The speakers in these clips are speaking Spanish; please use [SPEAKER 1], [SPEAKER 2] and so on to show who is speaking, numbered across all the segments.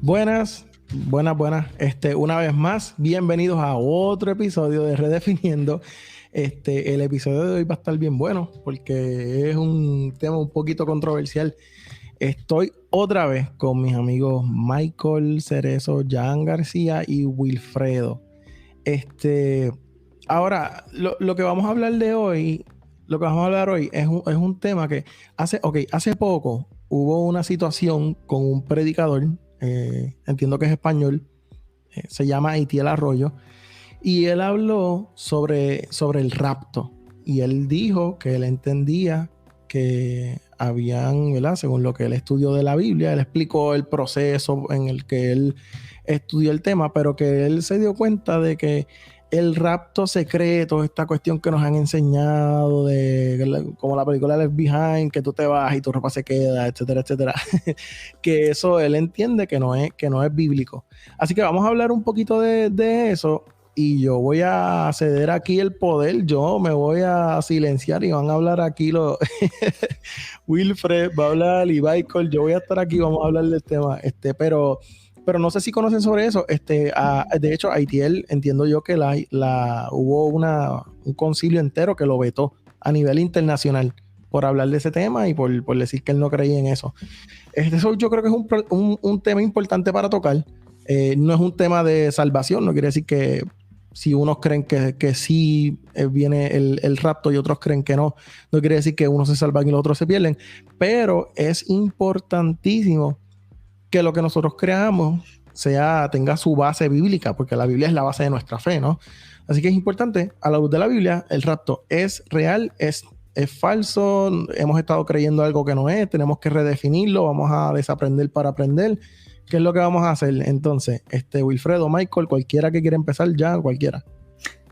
[SPEAKER 1] Buenas, buenas. Una vez más, bienvenidos a otro episodio de Redefiniendo. El episodio de hoy va a estar bien bueno porque es un tema un poquito controversial. Estoy otra vez con mis amigos Michael Cerezo, Jan García y Wilfredo. Ahora, lo que vamos a hablar de hoy, es un tema que hace poco hubo una situación con un predicador, entiendo que es español, se llama Aitiel Arroyo, y él habló sobre el rapto. Y él dijo que él entendía que habían, ¿verdad? Según lo que él estudió de la Biblia, él explicó el proceso en el que él estudió el tema, pero que él se dio cuenta de que el rapto secreto, esta cuestión que nos han enseñado como la película Left Behind, que tú te vas y tu ropa se queda, etcétera, etcétera, que eso él entiende que no es bíblico. Así que vamos a hablar un poquito de eso. Y yo voy a ceder aquí el poder, yo me voy a silenciar y van a hablar aquí los Wilfred va a hablar y Michael, yo voy a estar aquí, vamos a hablar del tema, pero no sé si conocen sobre eso. De hecho, Aitiel, entiendo yo que hubo un concilio entero que lo vetó a nivel internacional por hablar de ese tema y por decir que él no creía en eso. Eso yo creo que es un tema importante para tocar. No es un tema de salvación, no quiere decir que si unos creen que sí viene el rapto y otros creen que no quiere decir que unos se salvan y los otros se pierden, pero es importantísimo que lo que nosotros creamos tenga su base bíblica, porque la Biblia es la base de nuestra fe, ¿no? Así que es importante, a la luz de la Biblia, el rapto es real, es falso, hemos estado creyendo algo que no es, tenemos que redefinirlo, vamos a desaprender para aprender. ¿Qué es lo que vamos a hacer? Entonces, Wilfredo, Michael, cualquiera que quiera empezar ya, cualquiera.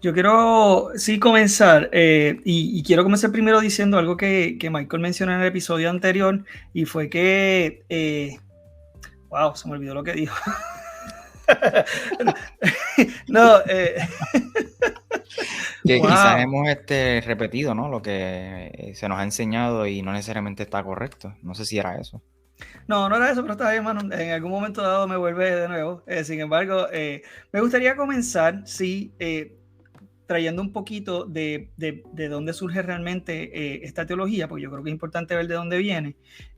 [SPEAKER 2] Yo quiero comenzar y quiero comenzar primero diciendo algo que Michael mencionó en el episodio anterior y fue que wow, se me olvidó lo que dijo. No,
[SPEAKER 3] que wow. Quizás hemos repetido, ¿no? Lo que se nos ha enseñado y no necesariamente está correcto. No sé si era eso.
[SPEAKER 2] No era eso, pero está bien, mano. En algún momento dado me vuelve de nuevo. Sin embargo, me gustaría comenzar, sí, trayendo un poquito de dónde surge realmente esta teología, porque yo creo que es importante ver de dónde viene.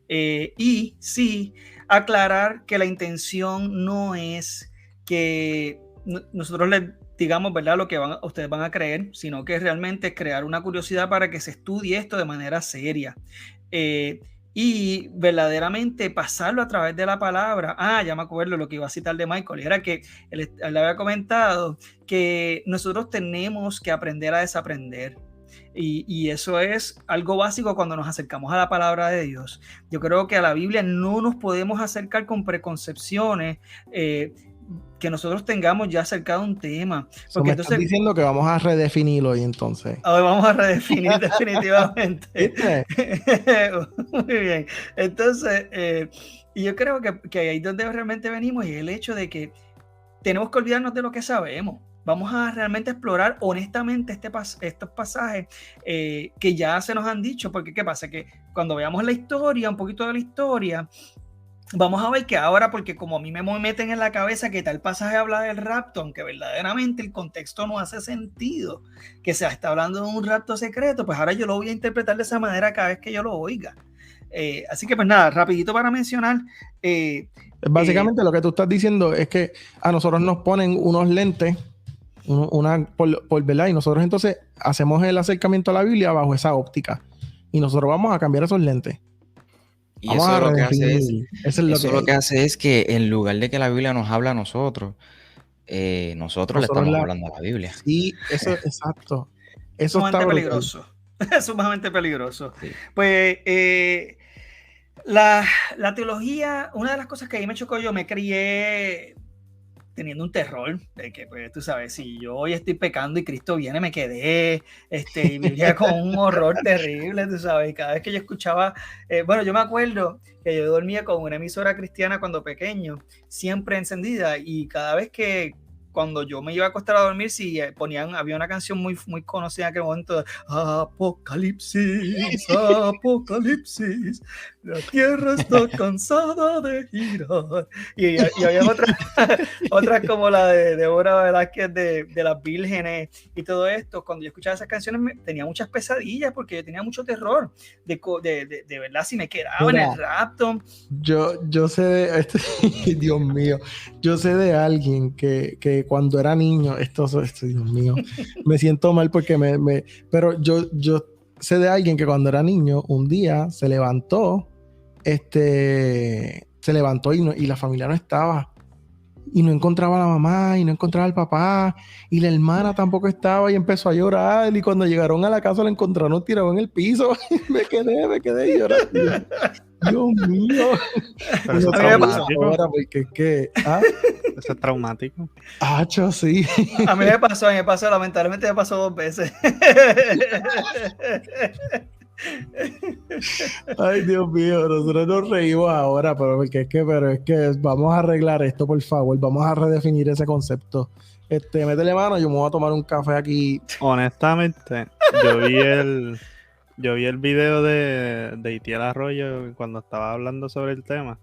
[SPEAKER 2] Y sí, aclarar que la intención no es que nosotros les digamos, ¿verdad?, lo que ustedes van a creer, sino que realmente crear una curiosidad para que se estudie esto de manera seria. Y verdaderamente pasarlo a través de la palabra. Ya me acuerdo lo que iba a citar de Michael, era que él había comentado que nosotros tenemos que aprender a desaprender. Y eso es algo básico cuando nos acercamos a la palabra de Dios. Yo creo que a la Biblia no nos podemos acercar con preconcepciones que nosotros tengamos ya acerca de un tema.
[SPEAKER 1] Porque entonces estás diciendo que vamos a redefinirlo hoy entonces.
[SPEAKER 2] Hoy vamos a redefinir definitivamente. Muy bien. Entonces, y yo creo que ahí es donde realmente venimos, y el hecho de que tenemos que olvidarnos de lo que sabemos. Vamos a realmente explorar honestamente estos pasajes que ya se nos han dicho, porque ¿qué pasa? Que cuando veamos la historia, un poquito de la historia, vamos a ver que ahora, porque como a mí me meten en la cabeza que tal pasaje habla del rapto, aunque verdaderamente el contexto no hace sentido, que se está hablando de un rapto secreto, pues ahora yo lo voy a interpretar de esa manera cada vez que yo lo oiga. Así que pues nada, rapidito para mencionar.
[SPEAKER 1] Básicamente lo que tú estás diciendo es que a nosotros nos ponen unos lentes, por ¿verdad? Y nosotros entonces hacemos el acercamiento a la Biblia bajo esa óptica. Y nosotros vamos a cambiar esos lentes.
[SPEAKER 3] Y eso lo que hace es que en lugar de que la Biblia nos habla a nosotros le estamos hablando a la Biblia.
[SPEAKER 1] Sí, eso exacto.
[SPEAKER 2] Eso es sumamente peligroso. Es sumamente peligroso. Sí. Pues la teología, una de las cosas que ahí me chocó, yo me crié teniendo un terror de que, pues, tú sabes, si yo hoy estoy pecando y Cristo viene, me quedé, y vivía con un horror terrible, tú sabes, y cada vez que yo escuchaba, bueno, yo me acuerdo que yo dormía con una emisora cristiana cuando pequeño, siempre encendida, y cada vez que cuando yo me iba a acostar a dormir, si había una canción muy, muy conocida en aquel momento, Apocalipsis, Apocalipsis, la tierra está cansada de girar. Y había otras como la de Débora Velázquez de las vírgenes y todo esto. Cuando yo escuchaba esas canciones tenía muchas pesadillas porque yo tenía mucho terror de verdad si me quedaba en el rapto.
[SPEAKER 1] Yo sé de Dios mío, yo sé de alguien que cuando era niño, esto Dios mío, me siento mal porque pero yo sé de alguien que cuando era niño, un día se levantó y la familia no estaba. Y no encontraba a la mamá, y no encontraba al papá, y la hermana tampoco estaba, y empezó a llorar. Y cuando llegaron a la casa, la encontraron tirado en el piso. me quedé llorando. Dios mío.
[SPEAKER 4] Pero eso es traumático.
[SPEAKER 1] Ahora porque es que,
[SPEAKER 4] eso es traumático.
[SPEAKER 1] Sí.
[SPEAKER 2] A mí me pasó, lamentablemente me pasó 2 veces.
[SPEAKER 1] Ay, Dios mío, nosotros nos reímos ahora, pero es que vamos a arreglar esto, por favor, vamos a redefinir ese concepto. Métele mano, yo me voy a tomar un café aquí.
[SPEAKER 4] Honestamente, yo vi el video de Itiel Arroyo cuando estaba hablando sobre el tema.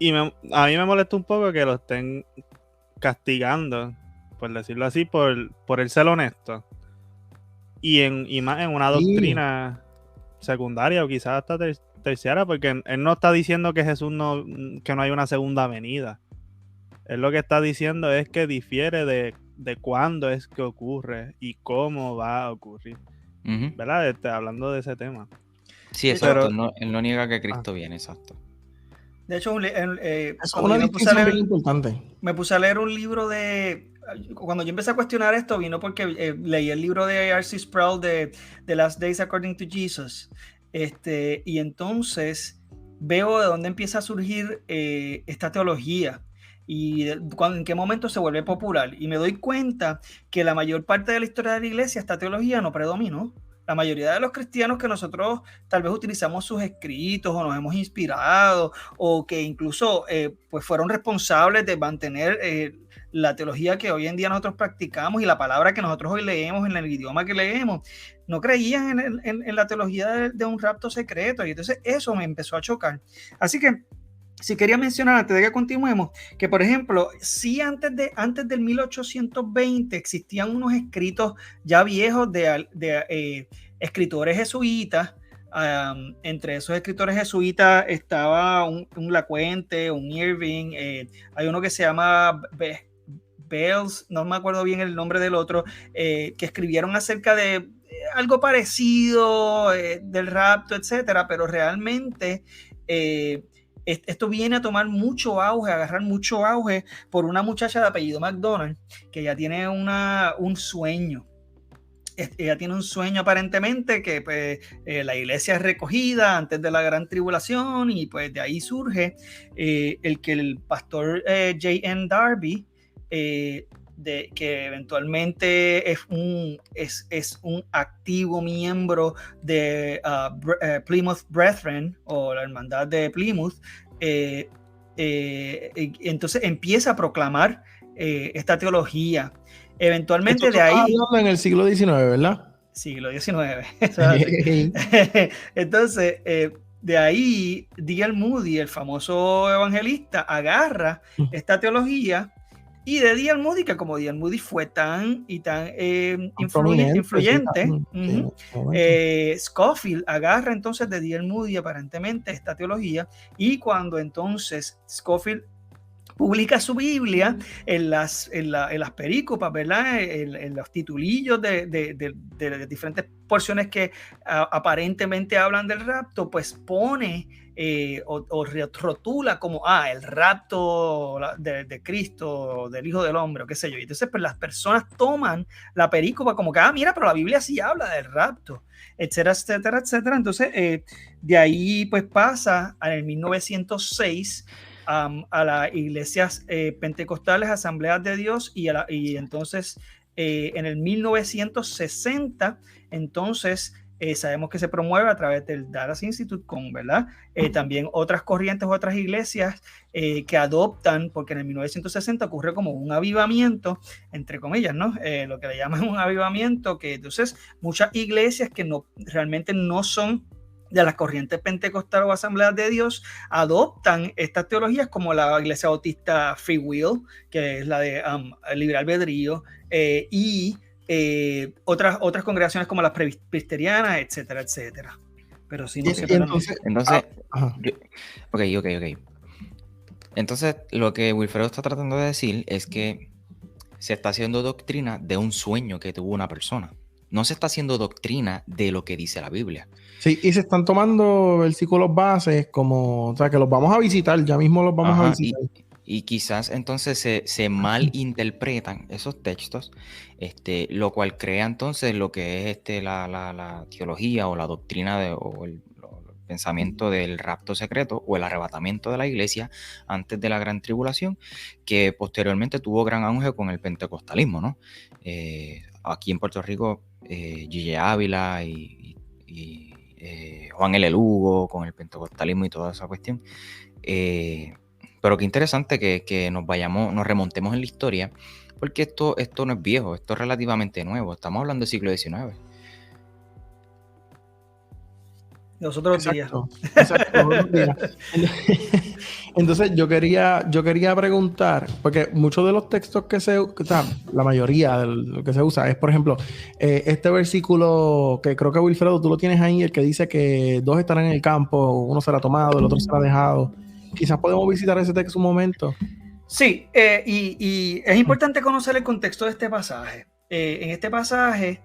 [SPEAKER 4] Y a mí me molesta un poco que lo estén castigando, por decirlo así, por el ser honesto. Y más en una doctrina secundaria o quizás hasta terciaria, porque él no está diciendo que Jesús que no hay una segunda venida. Él lo que está diciendo es que difiere de cuándo es que ocurre y cómo va a ocurrir. Uh-huh. ¿Verdad? Hablando de ese tema.
[SPEAKER 3] Sí, exacto. Él no niega que Cristo viene, exacto.
[SPEAKER 2] De hecho,
[SPEAKER 1] es una distinción bien importante.
[SPEAKER 2] Me puse a leer un libro cuando yo empecé a cuestionar esto, vino porque leí el libro de R.C. Sproul de The Last Days According to Jesus. Y entonces veo de dónde empieza a surgir esta teología y en qué momento se vuelve popular. Y me doy cuenta que la mayor parte de la historia de la iglesia esta teología no predominó. La mayoría de los cristianos que nosotros tal vez utilizamos sus escritos o nos hemos inspirado o que incluso pues fueron responsables de mantener la teología que hoy en día nosotros practicamos y la palabra que nosotros hoy leemos en el idioma que leemos, no creían en la teología de un rapto secreto, y entonces eso me empezó a chocar. Así que sí quería mencionar antes de que continuemos que, por ejemplo, sí antes del 1820 existían unos escritos ya viejos de escritores jesuitas. Entre esos escritores jesuitas estaba un Lacuente, un Irving, hay uno que se llama Bells, no me acuerdo bien el nombre del otro, que escribieron acerca de algo parecido del rapto, etcétera, pero realmente esto viene a tomar mucho auge, a agarrar mucho auge por una muchacha de apellido McDonald, que ya tiene un sueño. Ella tiene un sueño aparentemente que pues, la iglesia es recogida antes de la gran tribulación, y pues de ahí surge el que el pastor J.N. Darby, que eventualmente es un activo miembro de Plymouth Brethren o la hermandad de Plymouth, entonces empieza a proclamar esta teología. Eventualmente de ahí...
[SPEAKER 1] en el siglo XIX, ¿verdad?
[SPEAKER 2] Siglo XIX. Entonces, de ahí D.L. Moody, el famoso evangelista, agarra esta teología. Y de D.L. Moody, que como D.L. Moody fue tan influyente, Scofield agarra entonces de D.L. Moody aparentemente esta teología, y cuando entonces Scofield publica su Biblia en las perícopas, ¿verdad? En los titulillos de diferentes porciones que aparentemente hablan del rapto, pues pone o rotula como el rapto de Cristo, del Hijo del Hombre, o qué sé yo. Y entonces pues las personas toman la perícopa como que, mira, pero la Biblia sí habla del rapto, etcétera, etcétera, etcétera. Entonces de ahí pues pasa en el 1906 a las iglesias pentecostales, Asambleas de Dios, y entonces en el 1960 entonces sabemos que se promueve a través del Dallas Institute, ¿verdad? También otras corrientes, otras iglesias que adoptan, porque en el 1960 ocurre como un avivamiento, entre comillas, ¿no? Lo que le llaman un avivamiento, que entonces muchas iglesias que realmente no son de las corrientes pentecostal o asambleas de Dios adoptan estas teologías, como la iglesia bautista Free Will, que es la de libre albedrío, y otras congregaciones como las presbiterianas, etcétera, etcétera. Pero sí, no sé.
[SPEAKER 3] Entonces ok. Entonces, lo que Wilfredo está tratando de decir es que se está haciendo doctrina de un sueño que tuvo una persona. No se está haciendo doctrina de lo que dice la Biblia.
[SPEAKER 1] Sí, y se están tomando versículos bases como, o sea, que los vamos a visitar, ya mismo los vamos a visitar.
[SPEAKER 3] Y quizás entonces se malinterpretan esos textos, lo cual crea entonces lo que es la teología o la doctrina o el pensamiento del rapto secreto o el arrebatamiento de la iglesia antes de la gran tribulación, que posteriormente tuvo gran auge con el pentecostalismo, ¿no? Aquí en Puerto Rico, Gille Ávila y Juan L. Lugo con el pentecostalismo y toda esa cuestión. Pero qué interesante que nos remontemos en la historia, porque esto no es viejo, esto es relativamente nuevo. Estamos hablando del siglo XIX.
[SPEAKER 2] Los otros días.
[SPEAKER 1] Exacto, los otros días. Entonces yo quería preguntar, porque muchos de los textos la mayoría de lo que se usa es, por ejemplo, este versículo que creo que Wilfredo, tú lo tienes ahí, el que dice que 2 estarán en el campo, uno será tomado, el otro será dejado. Quizás podemos visitar ese texto un momento.
[SPEAKER 2] Sí, y es importante conocer el contexto de este pasaje. En este pasaje,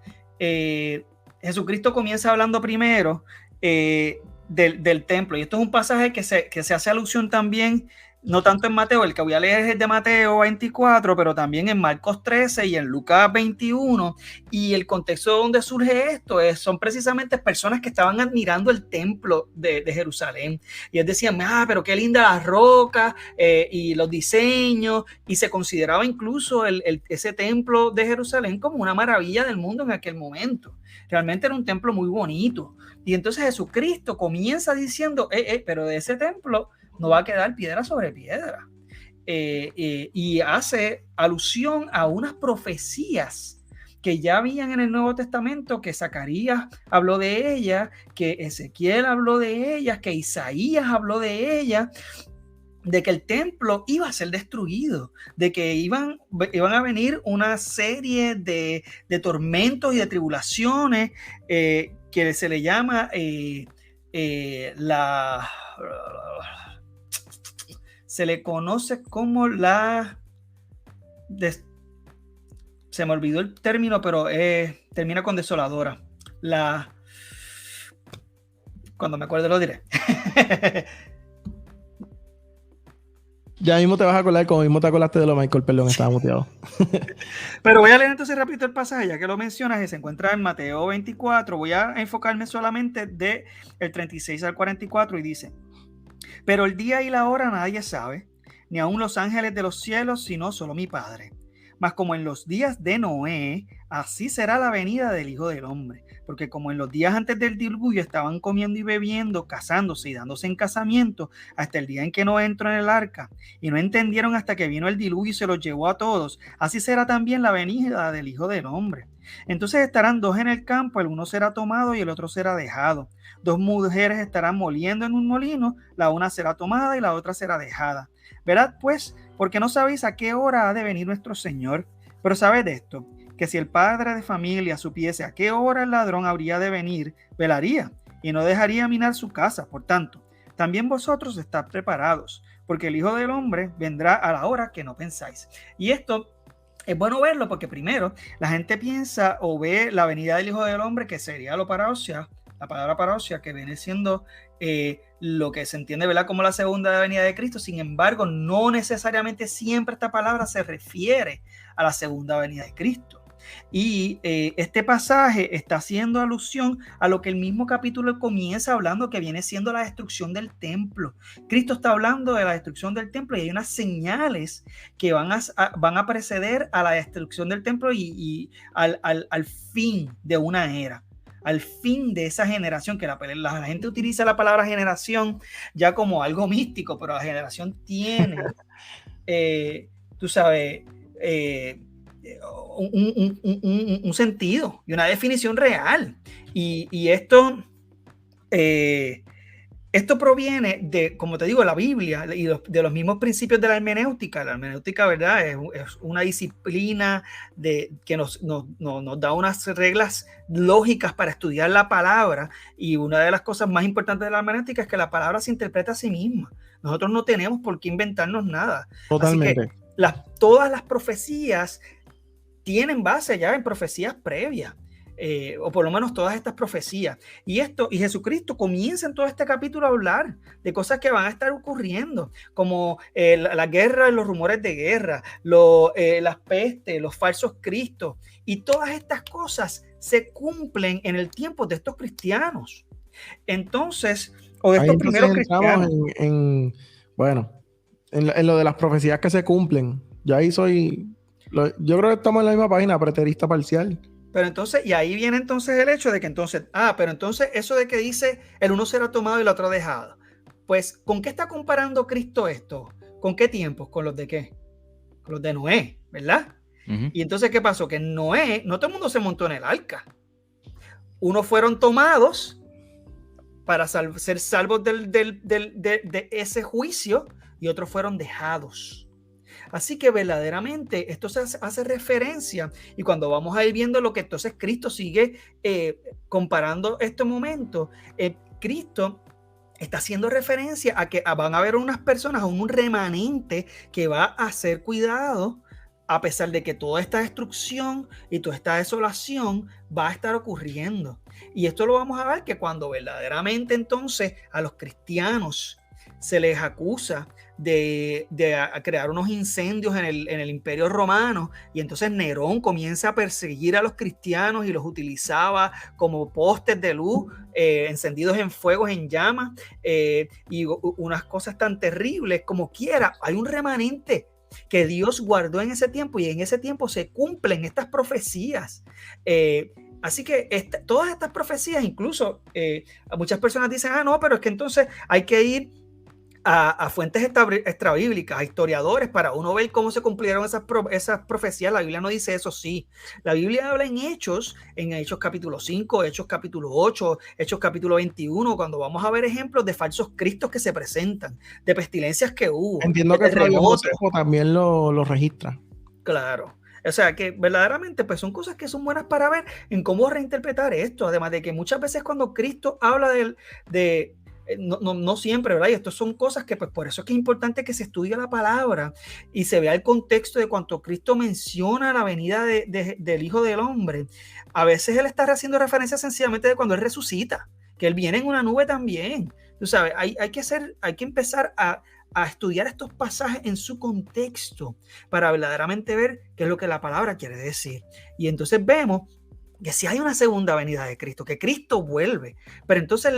[SPEAKER 2] Jesucristo comienza hablando primero del templo, y esto es un pasaje que se hace alusión también, no tanto en Mateo, el que voy a leer es el de Mateo 24, pero también en Marcos 13 y en Lucas 21, y el contexto donde surge esto son precisamente personas que estaban admirando el templo de Jerusalén, y ellos decían, pero qué linda las rocas y los diseños, y se consideraba incluso ese templo de Jerusalén como una maravilla del mundo en aquel momento. Realmente era un templo muy bonito, y entonces Jesucristo comienza diciendo, pero de ese templo no va a quedar piedra sobre piedra. Y hace alusión a unas profecías que ya habían en el Nuevo Testamento, que Zacarías habló de ellas, que Ezequiel habló de ellas, que Isaías habló de ellas, de que el templo iba a ser destruido, de que iban a venir una serie de tormentos y de tribulaciones que se le llama se le conoce como se me olvidó el término, pero termina con desoladora. Cuando me acuerde lo diré.
[SPEAKER 1] Ya mismo te vas a acordar, como mismo te acordaste de lo Michael, perdón, estaba muteado.
[SPEAKER 2] Pero voy a leer entonces rápido el pasaje, ya que lo mencionas, que se encuentra en Mateo 24. Voy a enfocarme solamente del 36 al 44 y dice: pero el día y la hora nadie sabe, ni aun los ángeles de los cielos, sino solo mi Padre. Mas como en los días de Noé, así será la venida del Hijo del Hombre. Porque como en los días antes del diluvio estaban comiendo y bebiendo, casándose y dándose en casamiento, hasta el día en que Noé entró en el arca, y no entendieron hasta que vino el diluvio y se los llevó a todos, así será también la venida del Hijo del Hombre. Entonces estarán 2 en el campo, el uno será tomado y el otro será dejado. 2 mujeres estarán moliendo en un molino, la una será tomada y la otra será dejada. Verad pues, porque no sabéis a qué hora ha de venir nuestro Señor. Pero sabed esto, que si el padre de familia supiese a qué hora el ladrón habría de venir, velaría y no dejaría minar su casa. Por tanto, también vosotros estad preparados, porque el Hijo del Hombre vendrá a la hora que no pensáis. Y esto es bueno verlo porque primero la gente piensa o ve la venida del Hijo del Hombre, que sería la palabra parousia, que viene siendo lo que se entiende, ¿verdad?, como la segunda venida de Cristo. Sin embargo, no necesariamente siempre esta palabra se refiere a la segunda venida de Cristo. Y este pasaje está haciendo alusión a lo que el mismo capítulo comienza hablando, que viene siendo la destrucción del templo. Cristo está hablando de la destrucción del templo y hay unas señales que van a preceder a la destrucción del templo y al fin de una era. al fin de esa generación, que la gente utiliza la palabra generación ya como algo místico, pero la generación tiene, tú sabes, un sentido y una definición real. Y esto proviene de, como te digo, la Biblia y de los mismos principios de la hermenéutica. La hermenéutica, ¿verdad? Es una disciplina que nos da unas reglas lógicas para estudiar la palabra, y una de las cosas más importantes de la hermenéutica es que la palabra se interpreta a sí misma. Nosotros no tenemos por qué inventarnos nada.
[SPEAKER 1] Totalmente.
[SPEAKER 2] Así que todas las profecías tienen base ya en profecías previas. O por lo menos todas estas profecías. Y Jesucristo comienza en todo este capítulo a hablar de cosas que van a estar ocurriendo, como la guerra, los rumores de guerra, las pestes, los falsos cristos, y todas estas cosas se cumplen en el tiempo de estos cristianos. Entonces, o de estos primeros cristianos.
[SPEAKER 1] En lo de las profecías que se cumplen. Yo ahí yo creo que estamos en la misma página, preterista parcial.
[SPEAKER 2] Pero entonces, y ahí viene entonces el hecho de que pero entonces eso de que dice el uno será tomado y el otro dejado. Pues, ¿con qué está comparando Cristo esto? ¿Con qué tiempos? ¿Con los de qué? Con los de Noé, ¿verdad? Uh-huh. Y entonces, ¿qué pasó? Que en Noé, no todo el mundo se montó en el arca. Unos fueron tomados para ser salvos de ese juicio, y otros fueron dejados. Así que verdaderamente esto se hace referencia, y cuando vamos a ir viendo lo que entonces Cristo sigue comparando este momento, Cristo está haciendo referencia a que van a haber unas personas, un remanente que va a ser cuidado a pesar de que toda esta destrucción y toda esta desolación va a estar ocurriendo. Y esto lo vamos a ver que cuando verdaderamente entonces a los cristianos se les acusa de crear unos incendios en el Imperio Romano, y entonces Nerón comienza a perseguir a los cristianos y los utilizaba como postes de luz encendidos en fuegos, en llamas, y unas cosas tan terribles. Como quiera, hay un remanente que Dios guardó en ese tiempo, y en ese tiempo se cumplen estas profecías. Así que todas estas profecías, incluso muchas personas dicen, no, pero es que entonces hay que ir a fuentes extrabíblicas, a historiadores, para uno ver cómo se cumplieron esas profecías. La Biblia no dice eso, sí. La Biblia habla en Hechos capítulo 5, Hechos capítulo 8, Hechos capítulo 21, cuando vamos a ver ejemplos de falsos cristos que se presentan, de pestilencias que hubo.
[SPEAKER 1] Entiendo que Flavio Josefo también lo registra.
[SPEAKER 2] Claro. O sea, que verdaderamente pues son cosas que son buenas para ver en cómo reinterpretar esto. Además de que muchas veces cuando Cristo habla no siempre, ¿verdad? Y esto son cosas que, pues, por eso es que es importante que se estudie la palabra y se vea el contexto de cuando Cristo menciona la venida del Hijo del Hombre. A veces él está haciendo referencia sencillamente de cuando él resucita, que él viene en una nube también. Tú sabes, hay que empezar a estudiar estos pasajes en su contexto para verdaderamente ver qué es lo que la palabra quiere decir. Y entonces vemos que si hay una segunda venida de Cristo, que Cristo vuelve, pero entonces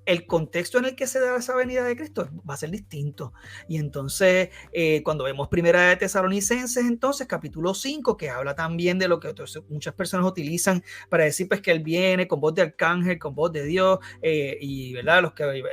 [SPEAKER 2] el contexto en el que se da esa venida de Cristo va a ser distinto. Y entonces cuando vemos Primera de Tesalonicenses, entonces capítulo 5, que habla también de lo que muchas personas utilizan para decir pues que Él viene con voz de arcángel, con voz de Dios, y ¿verdad? Los que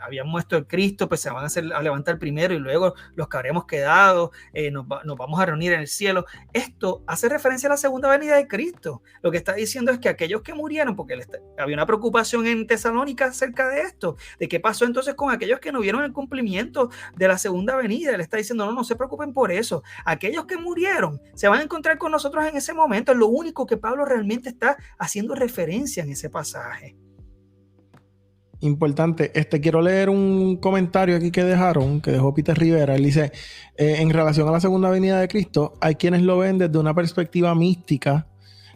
[SPEAKER 2] habían muerto en Cristo pues se van a levantar primero, y luego los que habremos quedado nos vamos a reunir en el cielo. Esto hace referencia a la segunda venida de Cristo. Lo que está diciendo es que aquellos que murieron, porque había una preocupación en Tesalónica acerca de esto, de qué pasó entonces con aquellos que no vieron el cumplimiento de la segunda venida. Él está diciendo, no se preocupen por eso. Aquellos que murieron se van a encontrar con nosotros en ese momento. Es lo único que Pablo realmente está haciendo referencia en ese pasaje.
[SPEAKER 1] Importante. Quiero leer un comentario aquí que dejó Peter Rivera. Él dice, en relación a la segunda venida de Cristo, hay quienes lo ven desde una perspectiva mística,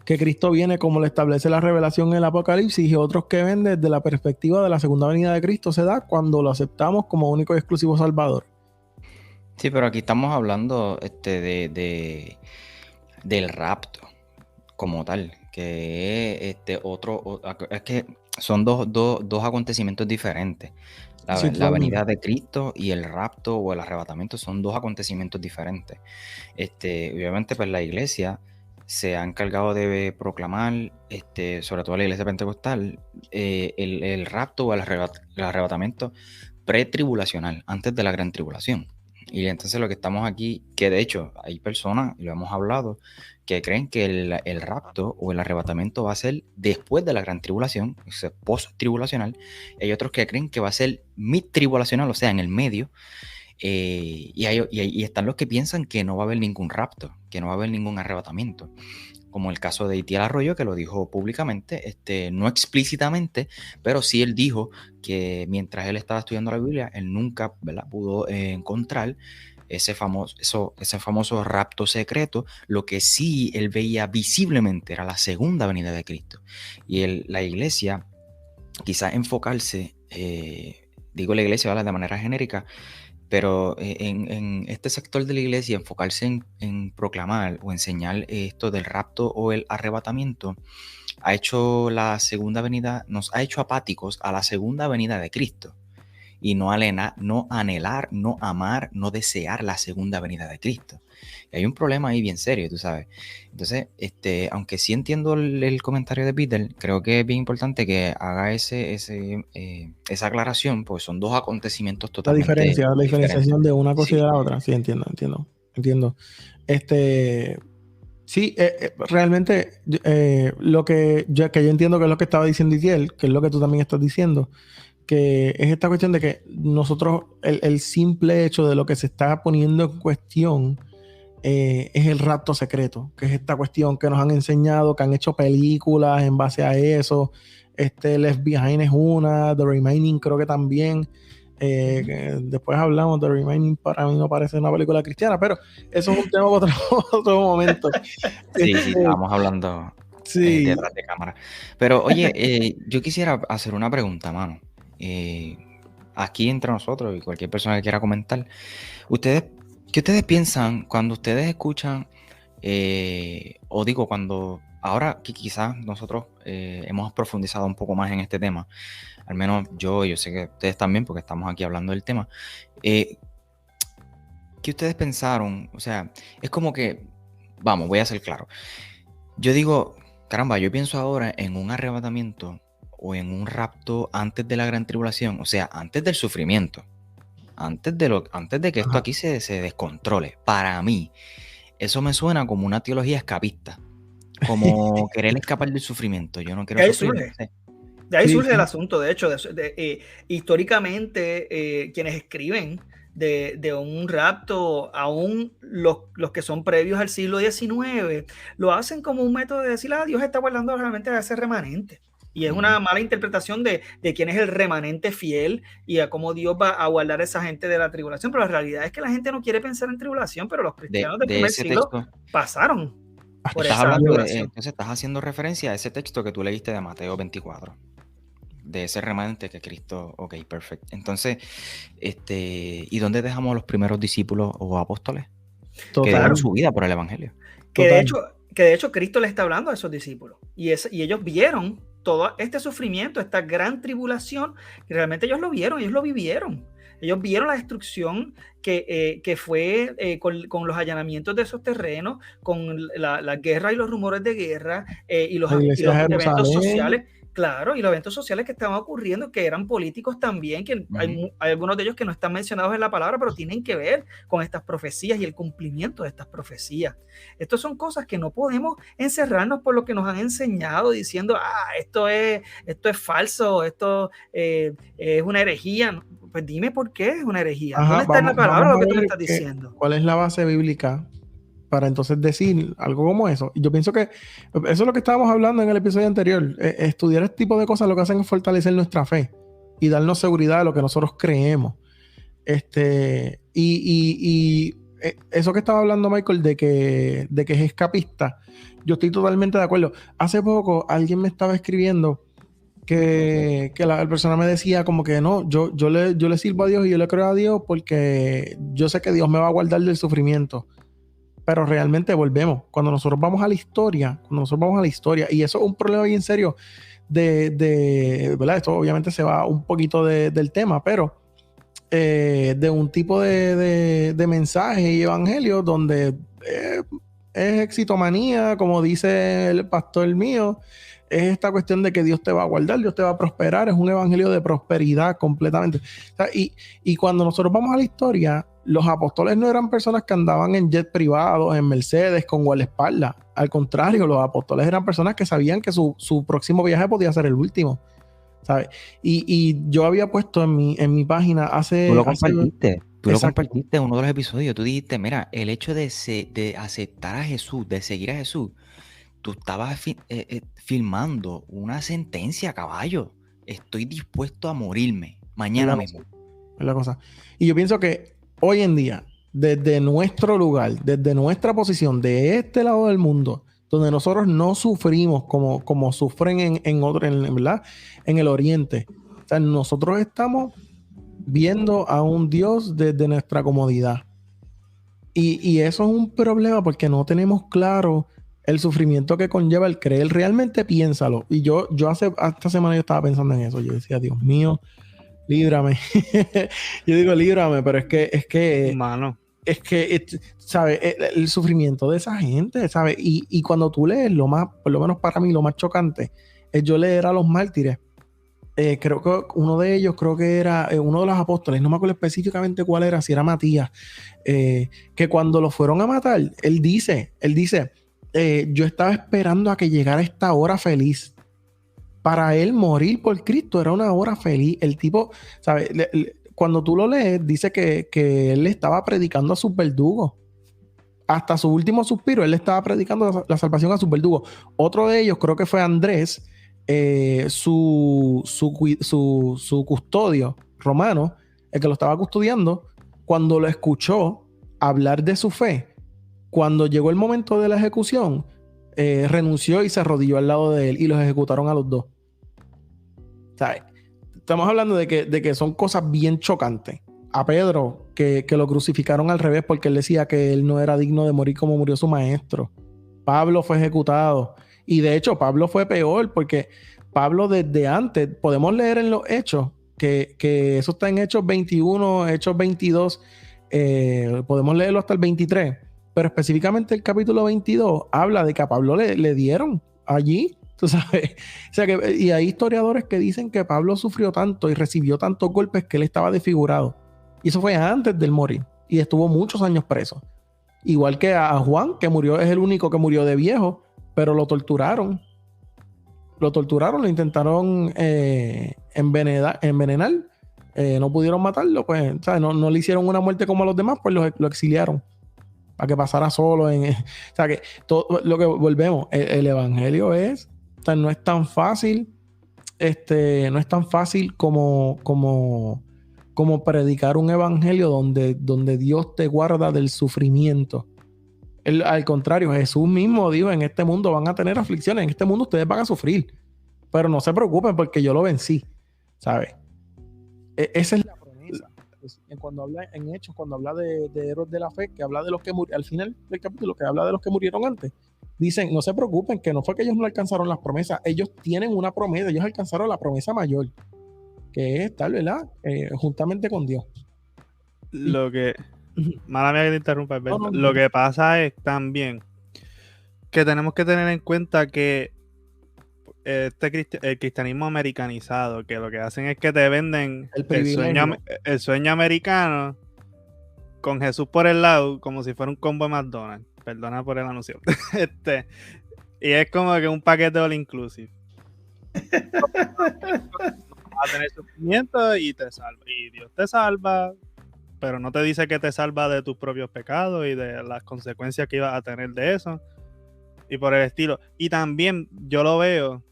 [SPEAKER 1] que Cristo viene como lo establece la revelación en el Apocalipsis, y otros que ven desde la perspectiva de la segunda venida de Cristo se da cuando lo aceptamos como único y exclusivo Salvador.
[SPEAKER 3] Sí, pero aquí estamos hablando del rapto como tal, que es es que son dos acontecimientos diferentes. La venida de Cristo y el rapto o el arrebatamiento son dos acontecimientos diferentes. Obviamente, pues la iglesia se ha encargado de proclamar, sobre todo la iglesia pentecostal, el rapto o el arrebatamiento pretribulacional, antes de la gran tribulación. Y entonces lo que estamos aquí, que de hecho hay personas, y lo hemos hablado, que creen que el rapto o el arrebatamiento va a ser después de la gran tribulación, o sea, post-tribulacional. Hay otros que creen que va a ser mid-tribulacional, o sea, en el medio. Y están los que piensan que no va a haber ningún rapto, que no va a haber ningún arrebatamiento, como el caso de Itiel Arroyo, que lo dijo públicamente, no explícitamente, pero sí él dijo que mientras él estaba estudiando la Biblia, él nunca, ¿verdad?, pudo encontrar ese famoso rapto secreto. Lo que sí él veía visiblemente era la segunda venida de Cristo. Y la iglesia, quizás enfocarse, digo la iglesia, ¿vale?, de manera genérica, pero en este sector de la iglesia, enfocarse en proclamar o enseñar esto del rapto o el arrebatamiento, ha hecho la segunda venida, nos ha hecho apáticos a la segunda venida de Cristo. Y no anhelar, no amar, no desear la segunda venida de Cristo. Y hay un problema ahí bien serio, tú sabes. Entonces, aunque sí entiendo el comentario de Peter, creo que es bien importante que haga esa aclaración, pues son dos acontecimientos totalmente
[SPEAKER 1] la
[SPEAKER 3] diferentes.
[SPEAKER 1] diferenciación de una cosa
[SPEAKER 3] Sí.
[SPEAKER 1] y de la otra. Sí, entiendo. Sí, realmente lo que yo entiendo que es lo que estaba diciendo Itiel, que es lo que tú también estás diciendo, que es esta cuestión de que nosotros, el simple hecho de lo que se está poniendo en cuestión es el rapto secreto, que es esta cuestión que nos han enseñado, que han hecho películas en base a eso. Left Behind es una, The Remaining creo que también. Después hablamos de The Remaining, para mí no parece una película cristiana, pero eso es un tema para otro momento.
[SPEAKER 3] Sí, estábamos hablando detrás de cámara. Pero oye, yo quisiera hacer una pregunta, mano. Aquí entre nosotros y cualquier persona que quiera comentar, ¿qué ustedes piensan cuando ustedes escuchan, o digo, cuando ahora que quizás nosotros hemos profundizado un poco más en este tema, al menos yo sé que ustedes también, porque estamos aquí hablando del tema, ¿qué ustedes pensaron? O sea, es como que, vamos, voy a ser claro. Yo digo, caramba, yo pienso ahora en un arrebatamiento o en un rapto antes de la gran tribulación, o sea, antes del sufrimiento, antes de que esto aquí se descontrole. Para mí, eso me suena como una teología escapista, como querer escapar del sufrimiento. Yo no quiero sufrir.
[SPEAKER 2] De ahí surge el asunto, de hecho, históricamente quienes escriben de un rapto, aún los que son previos al siglo XIX, lo hacen como un método de decir, Dios está guardando realmente a ese remanente. Y es una mala interpretación de quién es el remanente fiel y a cómo Dios va a guardar a esa gente de la tribulación. Pero la realidad es que la gente no quiere pensar en tribulación, pero los cristianos del primer siglo pasaron por esa tribulación.
[SPEAKER 3] Entonces estás haciendo referencia a ese texto que tú leíste de Mateo 24. De ese remanente que Cristo, ok, perfecto. Entonces, ¿y dónde dejamos a los primeros discípulos o apóstoles? Que dieron su vida por el evangelio.
[SPEAKER 2] Que de hecho Cristo le está hablando a esos discípulos. Y ellos vieron todo este sufrimiento, esta gran tribulación, y realmente ellos lo vieron, ellos lo vivieron. Ellos vieron la destrucción que fue con los allanamientos de esos terrenos, con la guerra y los rumores de guerra y los eventos sociales. Claro, y los eventos sociales que estaban ocurriendo, que eran políticos también, que hay algunos de ellos que no están mencionados en la palabra, pero tienen que ver con estas profecías y el cumplimiento de estas profecías. Estas son cosas que no podemos encerrarnos por lo que nos han enseñado, diciendo, esto es falso, esto es una herejía. Pues dime por qué es una herejía. ¿Dónde está en la palabra lo que tú me estás diciendo?
[SPEAKER 1] ¿Cuál es la base bíblica para entonces decir algo como eso? Y yo pienso que eso es lo que estábamos hablando en el episodio anterior. Estudiar este tipo de cosas lo que hacen es fortalecer nuestra fe y darnos seguridad de lo que nosotros creemos. Y eso que estaba hablando Michael de que es escapista, yo estoy totalmente de acuerdo. Hace poco alguien me estaba escribiendo que la persona me decía como que no, yo le sirvo a Dios y yo le creo a Dios porque yo sé que Dios me va a guardar del sufrimiento. Pero realmente volvemos. Cuando nosotros vamos a la historia, y eso es un problema bien serio ¿verdad? Esto obviamente se va un poquito del tema, pero de un tipo de mensaje y evangelio donde es exitomanía, como dice el pastor mío, es esta cuestión de que Dios te va a guardar, Dios te va a prosperar, es un evangelio de prosperidad completamente. O sea, y cuando nosotros vamos a la historia, los apóstoles no eran personas que andaban en jet privados, en Mercedes, con guardaespaldas. Al contrario, los apóstoles eran personas que sabían que su próximo viaje podía ser el último, ¿sabes? Y yo había puesto en mi página hace...
[SPEAKER 3] Tú lo compartiste. Tú lo
[SPEAKER 1] Exacto.
[SPEAKER 3] compartiste en uno de los episodios. Tú dijiste, mira, el hecho de aceptar a Jesús, de seguir a Jesús, tú estabas filmando una sentencia, caballo. Estoy dispuesto a morirme mañana mismo.
[SPEAKER 1] Es la cosa. Y yo pienso que hoy en día, desde nuestro lugar, desde nuestra posición, de este lado del mundo, donde nosotros no sufrimos como sufren ¿verdad? En el oriente. O sea, nosotros estamos viendo a un Dios desde nuestra comodidad. Y eso es un problema porque no tenemos claro el sufrimiento que conlleva el creer. Realmente piénsalo. Y yo esta semana yo estaba pensando en eso. Yo decía, Dios mío, líbrame. Yo digo, líbrame, pero
[SPEAKER 4] Mano.
[SPEAKER 1] ¿sabes? El sufrimiento de esa gente, ¿sabes? Y cuando tú lees por lo menos para mí, lo más chocante, es yo leer a los mártires. Creo que uno de ellos, creo que era uno de los apóstoles, no me acuerdo específicamente cuál era, si era Matías, que cuando lo fueron a matar, él dice, yo estaba esperando a que llegara esta hora feliz. Para él morir por Cristo era una hora feliz. El tipo, ¿sabes? Cuando tú lo lees, dice que él le estaba predicando a sus verdugos. Hasta su último suspiro, él le estaba predicando la salvación a sus verdugos. Otro de ellos, creo que fue Andrés, su custodio romano, el que lo estaba custodiando, cuando lo escuchó hablar de su fe, cuando llegó el momento de la ejecución, renunció y se arrodilló al lado de él y los ejecutaron a los dos. ¿Sabes? Estamos hablando de que son cosas bien chocantes. A Pedro, que lo crucificaron al revés porque él decía que él no era digno de morir como murió su maestro. Pablo fue ejecutado. Y de hecho, Pablo fue peor porque Pablo desde antes, podemos leer en los Hechos, que eso está en Hechos 21, Hechos 22, podemos leerlo hasta el 23, pero específicamente el capítulo 22 habla de que a Pablo le dieron allí, tú sabes. O sea que, y hay historiadores que dicen que Pablo sufrió tanto y recibió tantos golpes que él estaba desfigurado. Y eso fue antes del morir. Y estuvo muchos años preso. Igual que a Juan, que murió, es el único que murió de viejo, pero lo torturaron. Lo intentaron envenenar. No pudieron matarlo, pues, ¿sabes? No le hicieron una muerte como a los demás, pues lo exiliaron para que pasara solo. O sea, que todo lo que volvemos, el evangelio es, o sea, no es tan fácil, no es tan fácil como predicar un evangelio donde Dios te guarda del sufrimiento. Al contrario, Jesús mismo dijo, en este mundo van a tener aflicciones, en este mundo ustedes van a sufrir, pero no se preocupen porque yo lo vencí, ¿sabes? Esa es la promesa. Cuando habla en Hechos, cuando habla de héroes de la fe, que habla de los que murieron, al final del capítulo, que habla de los que murieron antes, dicen, no se preocupen, que no fue que ellos no alcanzaron las promesas, ellos tienen una promesa, ellos alcanzaron la promesa mayor, que es estar, ¿verdad? Juntamente con Dios.
[SPEAKER 4] Lo que... Mala mía que te interrumpa, Alberto. Lo que pasa es también que tenemos que tener en cuenta que el cristianismo americanizado, que lo que hacen es que te venden el sueño americano con Jesús por el lado, como si fuera un combo de McDonald's. Perdona por el anuncio. Y es como que un paquete all inclusive. Vas a tener sufrimiento y te salva. Y Dios te salva, pero no te dice que te salva de tus propios pecados y de las consecuencias que ibas a tener de eso. Y por el estilo. Y también yo lo veo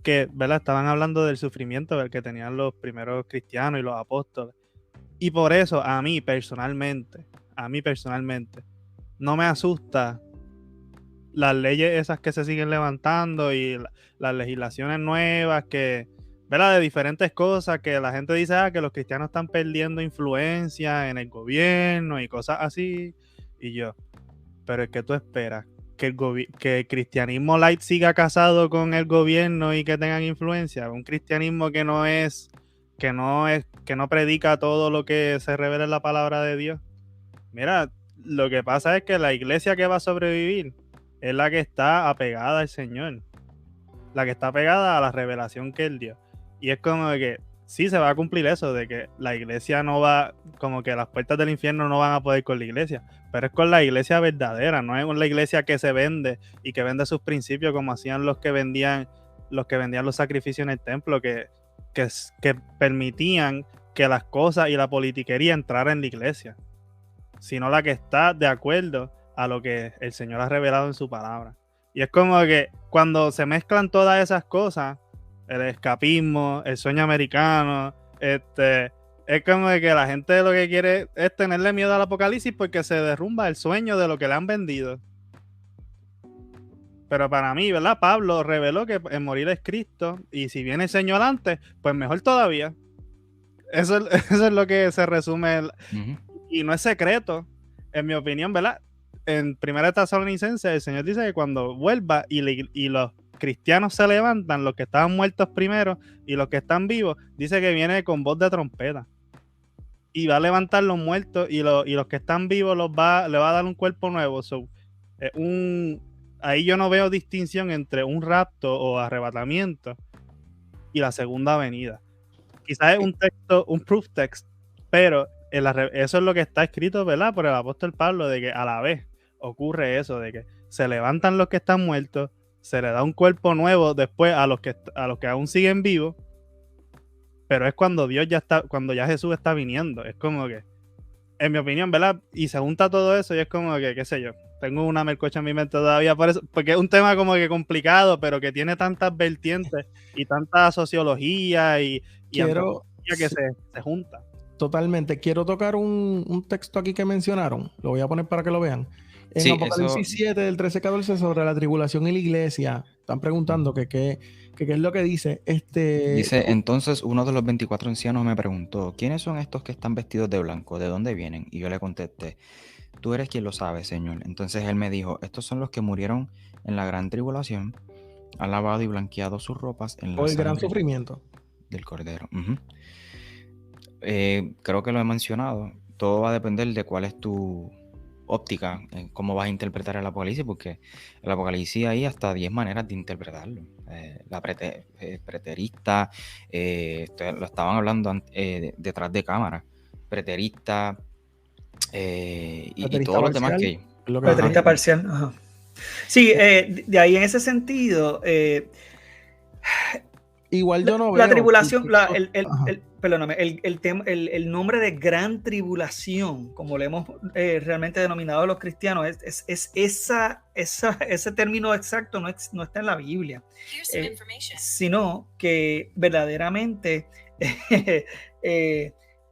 [SPEAKER 4] que, ¿verdad? Estaban hablando del sufrimiento del que tenían los primeros cristianos y los apóstoles. Y por eso, a mí personalmente, no me asusta las leyes esas que se siguen levantando y las legislaciones nuevas que, ¿verdad? De diferentes cosas que la gente dice que los cristianos están perdiendo influencia en el gobierno y cosas así. Y yo, pero es que tú esperas que el cristianismo light siga casado con el gobierno y que tengan influencia. Un cristianismo que no predica todo lo que se revela en la palabra de Dios. Mira, Lo que pasa es que la iglesia que va a sobrevivir es la que está apegada al Señor, la que está apegada a la revelación que Él dio. Y es como de que sí se va a cumplir eso, de que la iglesia no va, como que las puertas del infierno no van a poder con la iglesia, pero es con la iglesia verdadera, no es con la iglesia que se vende y que vende sus principios como hacían los que vendían los sacrificios en el templo, que permitían que las cosas y la politiquería entraran en la iglesia, sino la que está de acuerdo a lo que el Señor ha revelado en su palabra. Y es como que cuando se mezclan todas esas cosas, el escapismo, el sueño americano, es como de que la gente lo que quiere es tenerle miedo al apocalipsis porque se derrumba el sueño de lo que le han vendido. Pero para mí, ¿verdad? Pablo reveló que en morir es Cristo, y si viene el Señor antes, pues mejor todavía. Eso es lo que se resume. Y no es secreto, en mi opinión, ¿verdad? En 1 Tesalonicenses, el Señor dice que cuando vuelva y los cristianos se levantan, los que estaban muertos primero y los que están vivos, dice que viene con voz de trompeta. Y va a levantar los muertos y los que están vivos le va a dar un cuerpo nuevo. Ahí yo no veo distinción entre un rapto o arrebatamiento y la segunda venida. Quizás es un texto, un proof text, pero eso es lo que está escrito, ¿verdad? Por el apóstol Pablo, de que a la vez ocurre eso, de que se levantan los que están muertos, se le da un cuerpo nuevo después a los que aún siguen vivos, pero es cuando cuando ya Jesús está viniendo. Es como que, en mi opinión, ¿verdad? Y se junta todo eso y es como que, qué sé yo, tengo una melcocha en mi mente todavía por eso, porque es un tema como que complicado, pero que tiene tantas vertientes y tanta sociología y antropología que se junta.
[SPEAKER 1] Totalmente. Quiero tocar un texto aquí que mencionaron. Lo voy a poner para que lo vean. En Apocalipsis 7, del 13-14, sobre la tribulación y la iglesia. Están preguntando que qué es lo que dice.
[SPEAKER 3] Dice, entonces uno de los 24 ancianos me preguntó, ¿quiénes son estos que están vestidos de blanco? ¿De dónde vienen? Y yo le contesté, tú eres quien lo sabe, Señor. Entonces él me dijo, estos son los que murieron en la gran tribulación, han lavado y blanqueado sus ropas en la
[SPEAKER 1] el gran sufrimiento
[SPEAKER 3] del Cordero. Creo que lo he mencionado. Todo va a depender de cuál es tu óptica, en cómo vas a interpretar el Apocalipsis, porque el Apocalipsis hay hasta 10 maneras de interpretarlo. La preterista, lo estaban hablando detrás de cámara, preterista, y todos los demás que hay.
[SPEAKER 2] Preterista parcial. Ajá. Sí, de ahí en ese sentido,
[SPEAKER 1] igual yo no veo.
[SPEAKER 2] La tribulación, perdóname, el nombre de gran tribulación, como le hemos realmente denominado a los cristianos, ese término exacto no está en la Biblia, sino que verdaderamente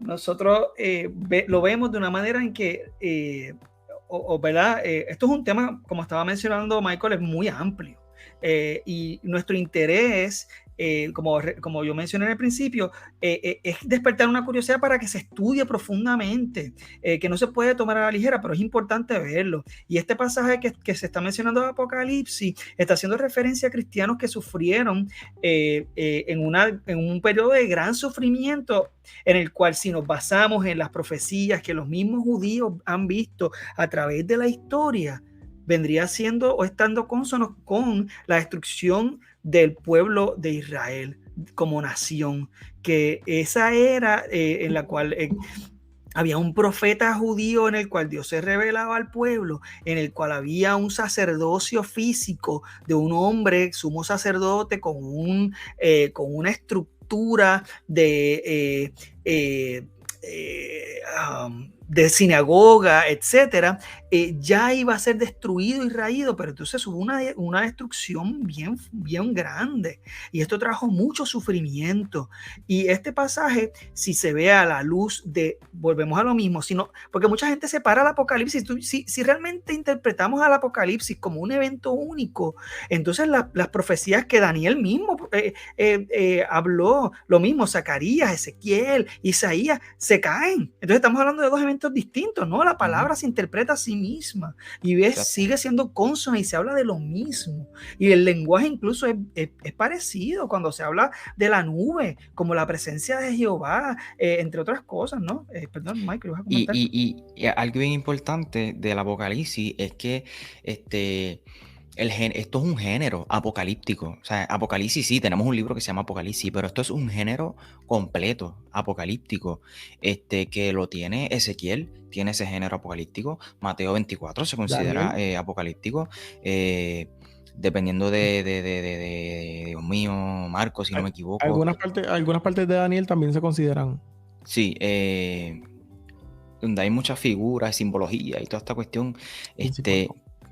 [SPEAKER 2] nosotros lo vemos de una manera en que, ¿verdad? Esto es un tema, como estaba mencionando Michael, es muy amplio, y nuestro interés, como yo mencioné en el principio, es despertar una curiosidad para que se estudie profundamente, que no se puede tomar a la ligera, pero es importante verlo. Y este pasaje que se está mencionando de Apocalipsis está haciendo referencia a cristianos que sufrieron en un periodo de gran sufrimiento, en el cual, si nos basamos en las profecías que los mismos judíos han visto a través de la historia, vendría siendo o estando consonos con la destrucción del pueblo de Israel como nación, que esa era en la cual había un profeta judío en el cual Dios se revelaba al pueblo, en el cual había un sacerdocio físico de un hombre, sumo sacerdote, con una estructura de sinagoga, etcétera, ya iba a ser destruido y raído, pero entonces hubo una destrucción bien grande, y esto trajo mucho sufrimiento. Y este pasaje, si se ve a la luz de, volvemos a lo mismo, porque mucha gente separa el Apocalipsis. Si realmente interpretamos al Apocalipsis como un evento único, entonces las profecías que Daniel mismo habló, lo mismo, Zacarías, Ezequiel, Isaías, se caen. Entonces estamos hablando de dos eventos elementos distintos, ¿no? La palabra se interpreta a sí misma y sigue siendo consona y se habla de lo mismo. Y el lenguaje incluso es parecido cuando se habla de la nube, como la presencia de Jehová, entre otras cosas, ¿no? Perdón, Michael, ¿vas a comentar?
[SPEAKER 3] Y algo bien importante del Apocalipsis es que esto es un género apocalíptico. O sea, Apocalipsis sí, tenemos un libro que se llama Apocalipsis, pero esto es un género completo, apocalíptico, que lo tiene Ezequiel, tiene ese género apocalíptico. Mateo 24 se considera apocalíptico. Dependiendo de Dios mío, Marcos, si no me equivoco.
[SPEAKER 1] Algunas partes de Daniel también se consideran.
[SPEAKER 3] Sí, donde hay muchas figuras, simbología y toda esta cuestión,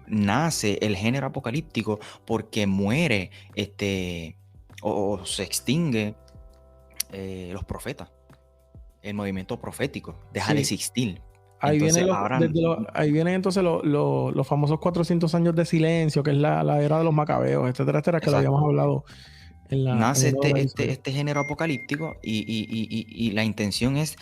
[SPEAKER 3] nace el género apocalíptico porque muere o se extingue los profetas. El movimiento profético deja de existir.
[SPEAKER 1] Ahí
[SPEAKER 3] Entonces,
[SPEAKER 1] vienen entonces los famosos 400 años de silencio, que es la era de los macabeos, etcétera, etcétera, que lo habíamos hablado
[SPEAKER 3] nace este género apocalíptico y la intención es,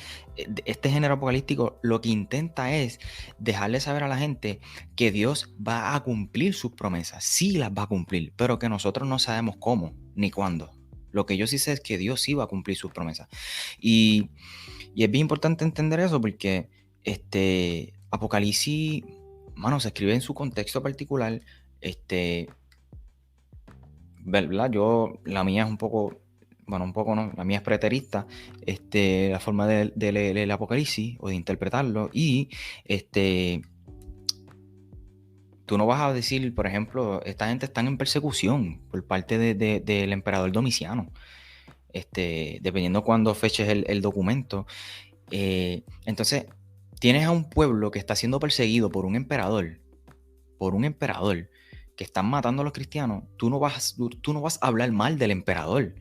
[SPEAKER 3] este género apocalíptico lo que intenta es dejarle saber a la gente que Dios va a cumplir sus promesas, sí las va a cumplir, pero que nosotros no sabemos cómo ni cuándo. Lo que yo sí sé es que Dios sí va a cumplir sus promesas. Y es bien importante entender eso porque Apocalipsis, mano, se escribe en su contexto particular, ¿verdad? La mía es un poco no, la mía es preterista, la forma de leer el Apocalipsis o de interpretarlo, y tú no vas a decir, por ejemplo, esta gente está en persecución por parte del emperador Domiciano, dependiendo cuándo feches el documento. Entonces, tienes a un pueblo que está siendo perseguido por un emperador, que están matando a los cristianos. Tú no vas a hablar mal del emperador,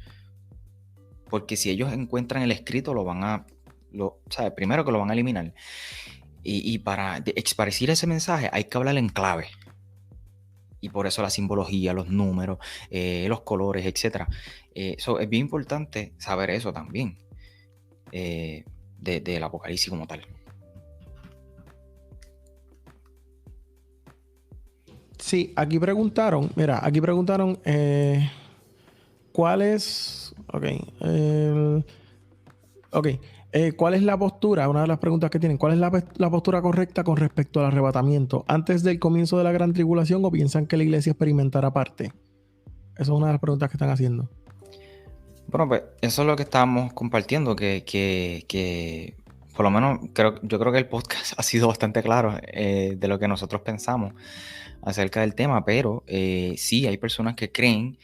[SPEAKER 3] porque si ellos encuentran el escrito primero que lo van a eliminar, y para esparcir ese mensaje hay que hablar en clave, y por eso la simbología, los números, los colores, etc. Es bien importante saber eso también del Apocalipsis como tal.
[SPEAKER 1] Sí, aquí preguntaron, ¿cuál es? ¿Cuál es la postura? Una de las preguntas que tienen, ¿cuál es la postura correcta con respecto al arrebatamiento? ¿Antes del comienzo de la gran tribulación o piensan que la iglesia experimentará parte? Esa es una de las preguntas que están haciendo.
[SPEAKER 3] Bueno, pues eso es lo que estábamos compartiendo, que por lo menos yo creo que el podcast ha sido bastante claro de lo que nosotros pensamos acerca del tema, pero sí hay personas que creen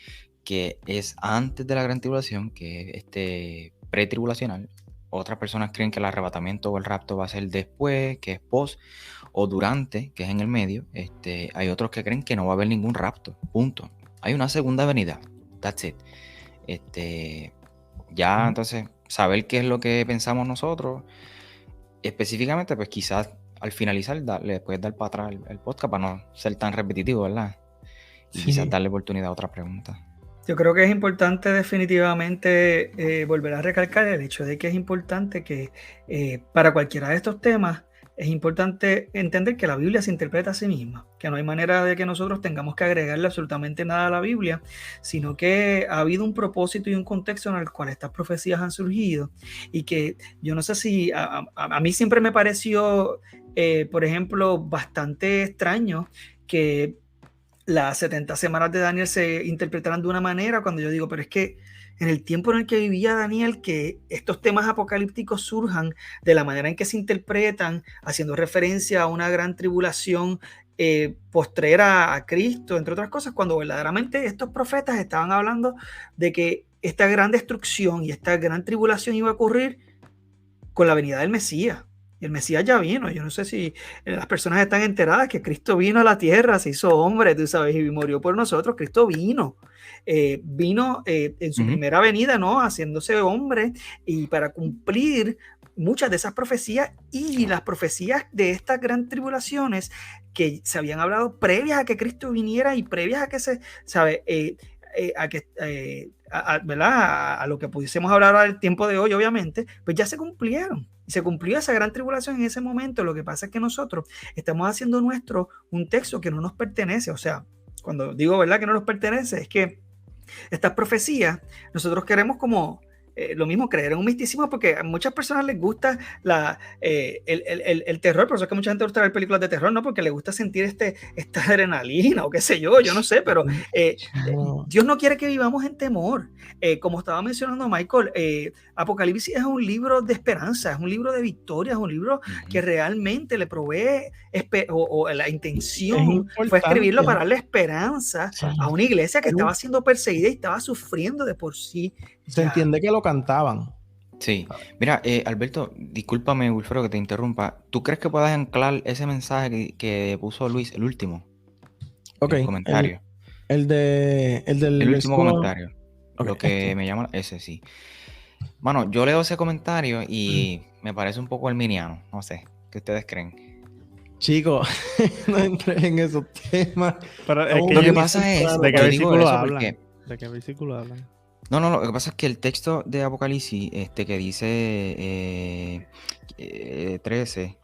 [SPEAKER 3] que es antes de la gran tribulación, que es pretribulacional. Otras personas creen que el arrebatamiento o el rapto va a ser después, que es post, o durante, que es en el medio. Hay otros que creen que no va a haber ningún rapto, punto. Hay una segunda venida, that's it. Entonces, saber qué es lo que pensamos nosotros, específicamente, pues quizás al finalizar le puedes dar para atrás el podcast para no ser tan repetitivo, ¿verdad? Y quizás darle oportunidad a otras preguntas.
[SPEAKER 2] Yo creo que es importante definitivamente volver a recalcar el hecho de que es importante que para cualquiera de estos temas es importante entender que la Biblia se interpreta a sí misma, que no hay manera de que nosotros tengamos que agregarle absolutamente nada a la Biblia, sino que ha habido un propósito y un contexto en el cual estas profecías han surgido, y que yo no sé si a mí siempre me pareció, por ejemplo, bastante extraño que las 70 semanas de Daniel se interpretaran de una manera, cuando yo digo, pero es que en el tiempo en el que vivía Daniel, que estos temas apocalípticos surjan de la manera en que se interpretan, haciendo referencia a una gran tribulación postrera a Cristo, entre otras cosas, cuando verdaderamente estos profetas estaban hablando de que esta gran destrucción y esta gran tribulación iba a ocurrir con la venida del Mesías. Y el Mesías ya vino. Yo no sé si las personas están enteradas que Cristo vino a la tierra, se hizo hombre, tú sabes, y murió por nosotros. Cristo vino. Vino en su primera venida, ¿no? Haciéndose hombre, y para cumplir muchas de esas profecías y las profecías de estas gran tribulaciones que se habían hablado previas a que Cristo viniera y previas a que se, ¿sabe? ¿verdad? A lo que pudiésemos hablar al tiempo de hoy, obviamente, pues ya se cumplieron. Y se cumplió esa gran tribulación en ese momento. Lo que pasa es que nosotros estamos haciendo nuestro un texto que no nos pertenece. O sea, cuando digo, ¿verdad?, que no nos pertenece, es que estas profecías, nosotros queremos como lo mismo, creer en un misticismo, porque a muchas personas les gusta el terror. Por eso es que mucha gente gusta ver películas de terror, ¿no? Porque les gusta sentir esta adrenalina o qué sé yo no sé, pero Dios no quiere que vivamos en temor. Como estaba mencionando Michael, Apocalipsis es un libro de esperanza, es un libro de victoria, es un libro que realmente le provee la intención fue escribirlo para darle esperanza a una iglesia que estaba siendo perseguida y estaba sufriendo de por sí.
[SPEAKER 1] Se entiende que lo cantaban.
[SPEAKER 3] Sí. Mira, Alberto, discúlpame, Wilfredo, que te interrumpa. ¿Tú crees que puedas anclar ese mensaje que puso Luis, el último?
[SPEAKER 1] Ok.
[SPEAKER 3] El comentario.
[SPEAKER 1] El
[SPEAKER 3] último comentario. Okay. Lo que me llama, ese sí. Mano, yo leo ese comentario y me parece un poco arminiano. No sé, ¿qué ustedes creen?
[SPEAKER 1] Chicos, no entré en esos temas.
[SPEAKER 4] Pero es que
[SPEAKER 3] lo que pasa es...
[SPEAKER 4] ¿De qué versículo hablan? ¿De qué versículo hablan?
[SPEAKER 3] No, lo que pasa es que el texto de Apocalipsis, que dice 13,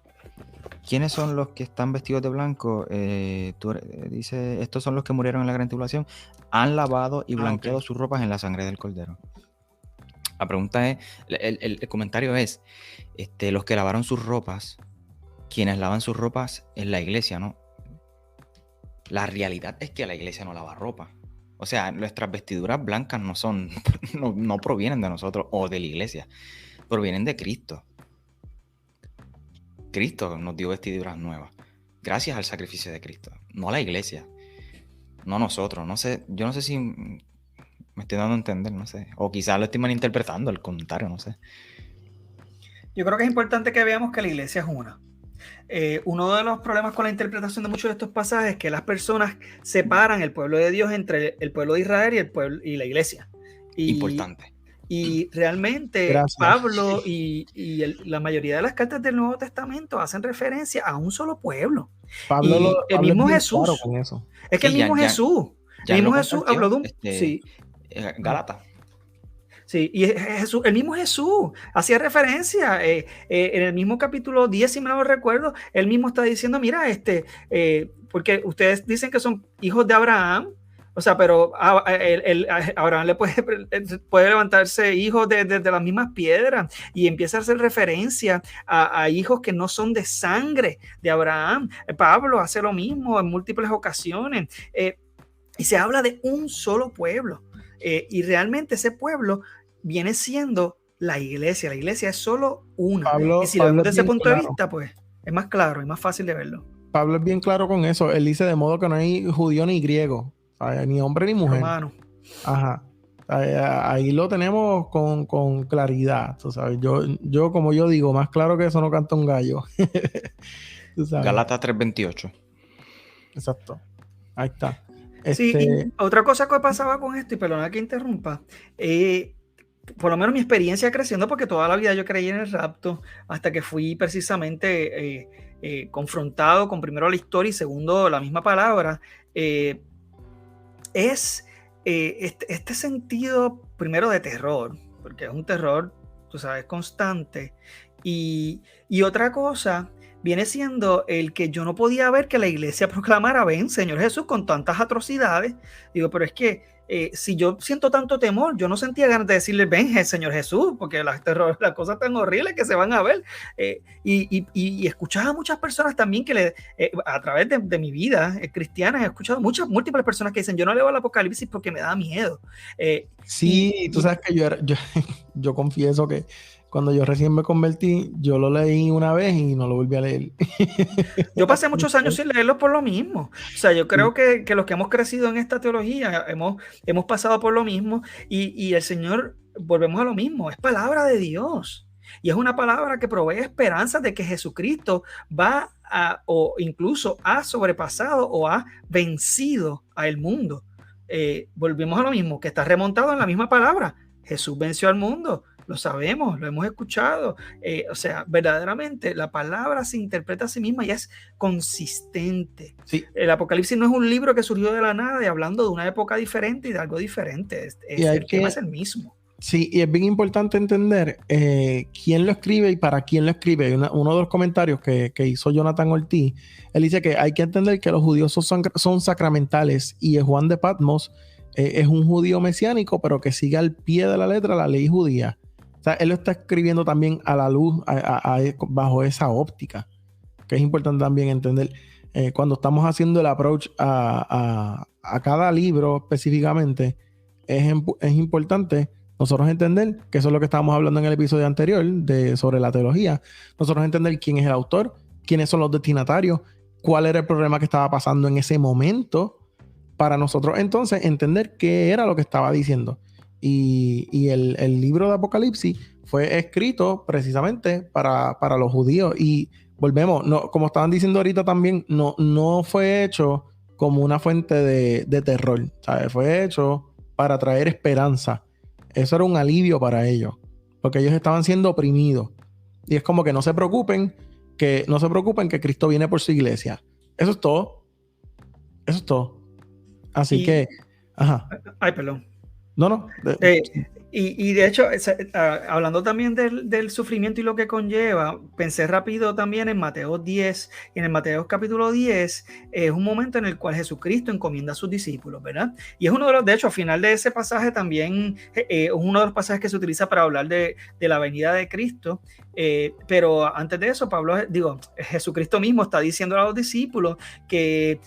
[SPEAKER 3] ¿quiénes son los que están vestidos de blanco? Dice, estos son los que murieron en la gran tribulación, han lavado y blanqueado sus ropas en la sangre del Cordero. La pregunta es, el comentario es, los que lavaron sus ropas, quienes lavan sus ropas es la iglesia, ¿no? La realidad es que la iglesia no lava ropa. O sea, nuestras vestiduras blancas no provienen de nosotros o de la iglesia, provienen de Cristo. Cristo nos dio vestiduras nuevas, gracias al sacrificio de Cristo, no la iglesia, no nosotros. No sé, yo no sé si me estoy dando a entender, no sé, o quizás lo estoy malinterpretando el comentario, no sé.
[SPEAKER 2] Yo creo que es importante que veamos que la iglesia es una. Uno de los problemas con la interpretación de muchos de estos pasajes es que las personas separan el pueblo de Dios entre el pueblo de Israel y el pueblo y la iglesia.
[SPEAKER 3] Importante.
[SPEAKER 2] Y realmente
[SPEAKER 1] Gracias.
[SPEAKER 2] Pablo y la mayoría de las cartas del Nuevo Testamento hacen referencia a un solo pueblo.
[SPEAKER 1] Pablo
[SPEAKER 2] el mismo Jesús.
[SPEAKER 1] Claro con eso.
[SPEAKER 2] Es que el mismo Jesús. El mismo Jesús habló de un... Sí.
[SPEAKER 3] Gálatas.
[SPEAKER 2] Sí, y Jesús, el mismo Jesús hacía referencia en el mismo capítulo 10, si me lo recuerdo, él mismo está diciendo, mira, porque ustedes dicen que son hijos de Abraham, o sea, pero Abraham le puede levantarse hijos de las mismas piedras, y empieza a hacer referencia a hijos que no son de sangre de Abraham. Pablo hace lo mismo en múltiples ocasiones, y se habla de un solo pueblo. Y realmente ese pueblo viene siendo la iglesia. La iglesia es solo una. Y si lo vemos desde ese punto de vista, pues es más claro y más fácil de verlo.
[SPEAKER 1] Pablo es bien claro con eso. Él dice de modo que no hay judío ni griego, ni hombre ni mujer.
[SPEAKER 2] Romano.
[SPEAKER 1] Ajá. Ahí lo tenemos con claridad. Tú sabes. Yo, como yo digo, más claro que eso no canta un gallo.
[SPEAKER 3] Gálatas 3:28.
[SPEAKER 1] Exacto. Ahí está.
[SPEAKER 2] Sí, y otra cosa que pasaba con esto, y perdona que interrumpa, por lo menos mi experiencia creciendo, porque toda la vida yo creí en el rapto, hasta que fui precisamente confrontado con primero la historia y segundo la misma palabra, es este sentido primero de terror, porque es un terror, tú sabes, constante, y otra cosa viene siendo el que yo no podía ver que la iglesia proclamara, ven, Señor Jesús, con tantas atrocidades. Digo, pero es que si yo siento tanto temor, yo no sentía ganas de decirle, ven, Señor Jesús, porque las cosas tan horribles que se van a ver. Y escuchaba a muchas personas también que a través de mi vida cristiana, he escuchado múltiples personas que dicen, yo no leo el Apocalipsis porque me da miedo.
[SPEAKER 1] Sí, tú sabes que yo confieso que cuando yo recién me convertí, yo lo leí una vez y no lo volví a leer.
[SPEAKER 2] Yo pasé muchos años sin leerlo por lo mismo. O sea, yo creo que los que hemos crecido en esta teología hemos pasado por lo mismo, y el Señor, volvemos a lo mismo, es palabra de Dios. Y es una palabra que provee esperanza de que Jesucristo va o incluso ha sobrepasado o ha vencido al mundo. Volvemos a lo mismo, que está remontado en la misma palabra. Jesús venció al mundo. lo sabemos, lo hemos escuchado. O sea, verdaderamente la palabra se interpreta a sí misma y es consistente.
[SPEAKER 1] Sí.
[SPEAKER 2] El Apocalipsis no es un libro que surgió de la nada y hablando de una época diferente y de algo diferente. El tema es el mismo.
[SPEAKER 1] Sí, y es bien importante entender quién lo escribe y para quién lo escribe. Uno de los comentarios que hizo Jonathan Ortiz, él dice que hay que entender que los judíos son sacramentales y Juan de Patmos es un judío mesiánico, pero que sigue al pie de la letra la ley judía. O sea, él lo está escribiendo también a la luz, bajo esa óptica, que es importante también entender. Cuando estamos haciendo el approach a cada libro específicamente, es importante nosotros entender, que eso es lo que estábamos hablando en el episodio anterior sobre la teología, nosotros entender quién es el autor, quiénes son los destinatarios, cuál era el problema que estaba pasando en ese momento, para nosotros entonces entender qué era lo que estaba diciendo. Y el libro de Apocalipsis fue escrito precisamente para los judíos. Y volvemos, no, como estaban diciendo ahorita también, no fue hecho como una fuente de terror, ¿sabes? Fue hecho para traer esperanza. Eso era un alivio para ellos, porque ellos estaban siendo oprimidos. Y es como que no se preocupen que Cristo viene por su iglesia. Eso es todo. Eso es todo. Así que, ajá.
[SPEAKER 2] Ay, perdón.
[SPEAKER 1] No.
[SPEAKER 2] Y de hecho, hablando también del sufrimiento y lo que conlleva, pensé rápido también en Mateo 10. Y en el Mateo capítulo 10 es un momento en el cual Jesucristo encomienda a sus discípulos, ¿verdad? Y es uno de los, de hecho, al final de ese pasaje también es uno de los pasajes que se utiliza para hablar de la venida de Cristo. Pero antes de eso, Jesucristo mismo está diciendo a los discípulos que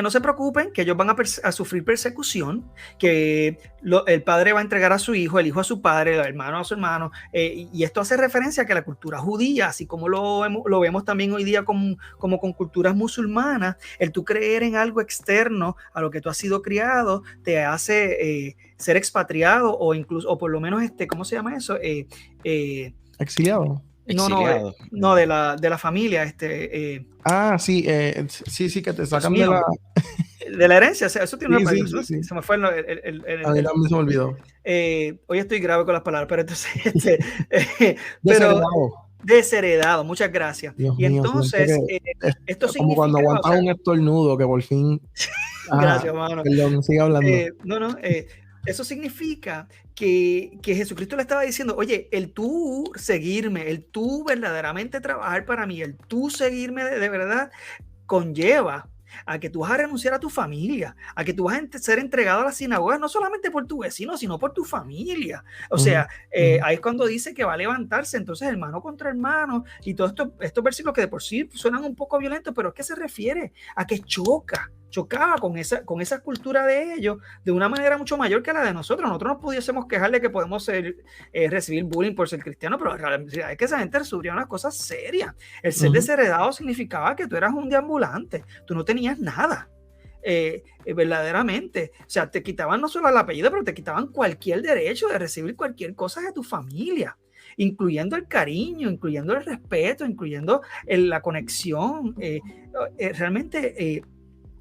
[SPEAKER 2] no se preocupen, que ellos van a sufrir persecución, que el padre va a entregar a su hijo, el hijo a su padre, el hermano a su hermano, y esto hace referencia a que la cultura judía, así como lo vemos también hoy día como con culturas musulmanas, el tú creer en algo externo a lo que tú has sido criado, te hace ser expatriado o incluso, o por lo menos, ¿cómo se llama eso?
[SPEAKER 1] Exiliado.
[SPEAKER 2] No, de la familia.
[SPEAKER 1] Sí, que te sacan de
[SPEAKER 2] la herencia. Eso tiene una palabra.
[SPEAKER 1] Sí.
[SPEAKER 2] Se me fue
[SPEAKER 1] a mí también se me olvidó.
[SPEAKER 2] Hoy estoy grave con las palabras, pero entonces desheredado, muchas gracias.
[SPEAKER 1] Dios
[SPEAKER 2] y
[SPEAKER 1] mío,
[SPEAKER 2] entonces esto
[SPEAKER 1] como cuando aguantas un estornudo que por fin
[SPEAKER 2] gracias, hermano.
[SPEAKER 1] Perdón, sigue hablando.
[SPEAKER 2] Eso significa que Jesucristo le estaba diciendo, oye, el tú seguirme, el tú verdaderamente trabajar para mí, el tú seguirme de verdad, conlleva a que tú vas a renunciar a tu familia, a que tú vas a ser entregado a la sinagoga, no solamente por tu vecino, sino por tu familia. O sea, ahí es cuando dice que va a levantarse, entonces hermano contra hermano, y todos estos versículos que de por sí suenan un poco violentos, pero es que se refiere a que chocaba con esa cultura de ellos de una manera mucho mayor que la de nosotros. Nosotros nos pudiésemos quejar de que podemos recibir bullying por ser cristiano, pero la realidad es que esa gente sufría unas cosas serias. El ser desheredado significaba que tú eras un deambulante, tú no tenías nada. Verdaderamente, o sea, te quitaban no solo el apellido, pero te quitaban cualquier derecho de recibir cualquier cosa de tu familia, incluyendo el cariño, incluyendo el respeto, incluyendo la conexión. Realmente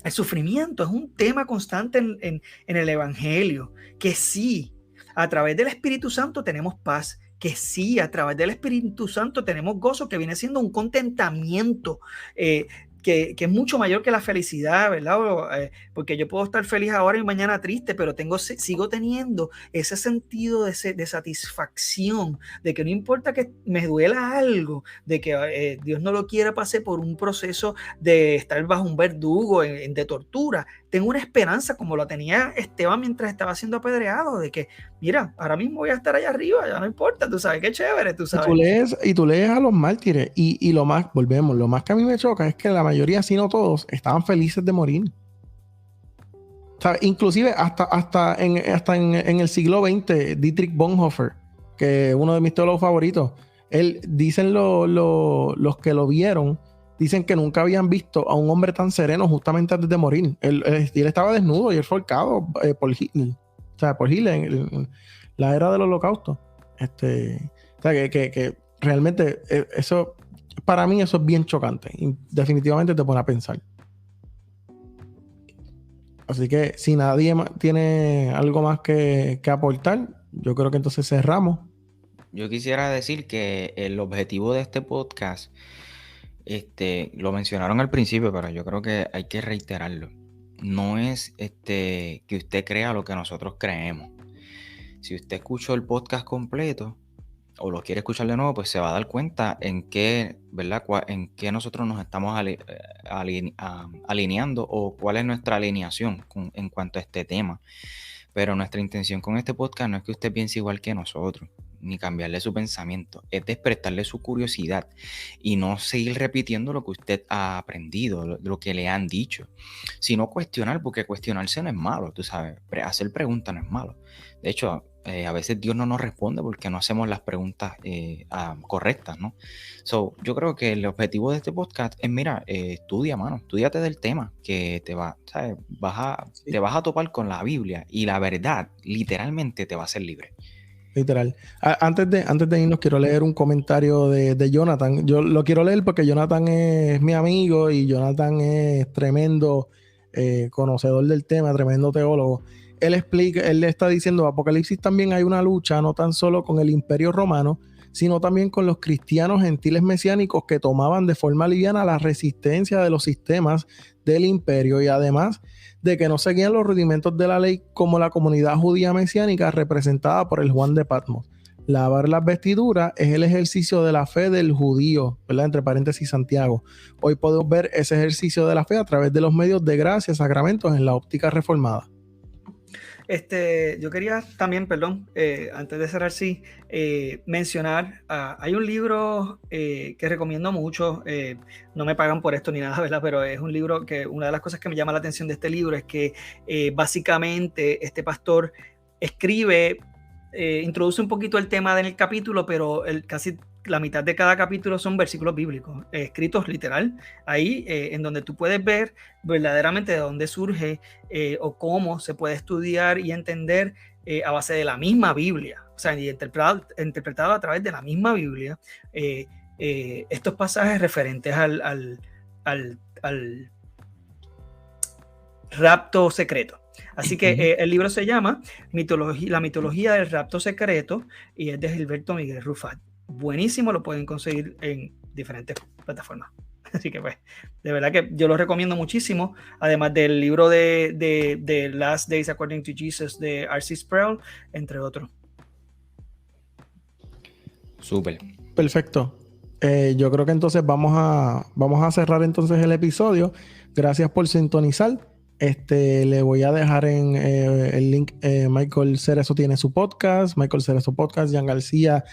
[SPEAKER 2] el sufrimiento es un tema constante en el Evangelio, que sí, a través del Espíritu Santo tenemos paz, que sí, a través del Espíritu Santo tenemos gozo, que viene siendo un contentamiento que es mucho mayor que la felicidad, ¿verdad? Porque yo puedo estar feliz ahora y mañana triste, pero sigo teniendo ese sentido de satisfacción, de que no importa que me duela algo, de que Dios no lo quiera, pase por un proceso de estar bajo un verdugo, de tortura. Tengo una esperanza como la tenía Esteban mientras estaba siendo apedreado, de que, mira, ahora mismo voy a estar allá arriba, ya no importa, tú sabes, qué chévere, tú sabes.
[SPEAKER 1] Y tú lees a los mártires y lo más que a mí me choca es que la mayoría, si no todos, estaban felices de morir. ¿Sabes? Inclusive hasta en el siglo XX, Dietrich Bonhoeffer, que es uno de mis teólogos favoritos, dicen los que lo vieron, dicen que nunca habían visto a un hombre tan sereno justamente antes de morir. Él estaba desnudo y él fue ahorcado por Hitler. O sea, por Hitler en la era del Holocausto. O sea, que realmente eso, para mí eso es bien chocante. Y definitivamente te pone a pensar. Así que si nadie tiene algo más que aportar, yo creo que entonces cerramos.
[SPEAKER 3] Yo quisiera decir que el objetivo de este podcast, lo mencionaron al principio, pero yo creo que hay que reiterarlo. No es que usted crea lo que nosotros creemos. Si usted escuchó el podcast completo o lo quiere escuchar de nuevo, pues se va a dar cuenta en qué, ¿verdad? En qué nosotros nos estamos alineando o cuál es nuestra alineación en cuanto a este tema. Pero nuestra intención con este podcast no es que usted piense igual que nosotros, ni cambiarle su pensamiento, es despertarle su curiosidad y no seguir repitiendo lo que usted ha aprendido, lo que le han dicho, sino cuestionar, porque cuestionarse no es malo, tú sabes, hacer preguntas no es malo. De hecho, a veces Dios no nos responde porque no hacemos las preguntas correctas, ¿no? So, yo creo que el objetivo de este podcast es, mira, estudia, mano, estudiate del tema que te va, ¿sabes? Te vas a topar con la Biblia y la verdad literalmente te va a hacer libre.
[SPEAKER 1] Literal. Antes de irnos, quiero leer un comentario de Jonathan. Yo lo quiero leer porque Jonathan es mi amigo y Jonathan es tremendo conocedor del tema, tremendo teólogo. Él le está diciendo, Apocalipsis también hay una lucha, no tan solo con el Imperio Romano, sino también con los cristianos gentiles mesiánicos que tomaban de forma liviana la resistencia de los sistemas del imperio y además de que no seguían los rudimentos de la ley como la comunidad judía mesiánica representada por el Juan de Patmos. Lavar las vestiduras es el ejercicio de la fe del judío, ¿verdad? Entre paréntesis Santiago. Hoy podemos ver ese ejercicio de la fe a través de los medios de gracia, sacramentos en la óptica reformada.
[SPEAKER 2] Yo quería también, perdón, antes de cerrar, sí, mencionar, hay un libro que recomiendo mucho, no me pagan por esto ni nada, ¿verdad? Pero es un libro que una de las cosas que me llama la atención de este libro es que básicamente este pastor escribe, introduce un poquito el tema del capítulo, pero casi la mitad de cada capítulo son versículos bíblicos, escritos literal, ahí en donde tú puedes ver verdaderamente de dónde surge o cómo se puede estudiar y entender a base de la misma Biblia, o sea, y interpretado a través de la misma Biblia, estos pasajes referentes al rapto secreto. Así que el libro se llama La mitología del rapto secreto y es de Gilberto Miguel Rufat. Buenísimo, lo pueden conseguir en diferentes plataformas. Así que pues, de verdad que yo lo recomiendo muchísimo, además del libro de Last Days According to Jesus de R.C. Sproul, entre otros.
[SPEAKER 3] Súper.
[SPEAKER 1] Perfecto. Yo creo que entonces vamos a cerrar entonces el episodio. Gracias por sintonizar. Le voy a dejar en el link. Michael Cerezo tiene su podcast, Michael Cerezo Podcast, Jan García,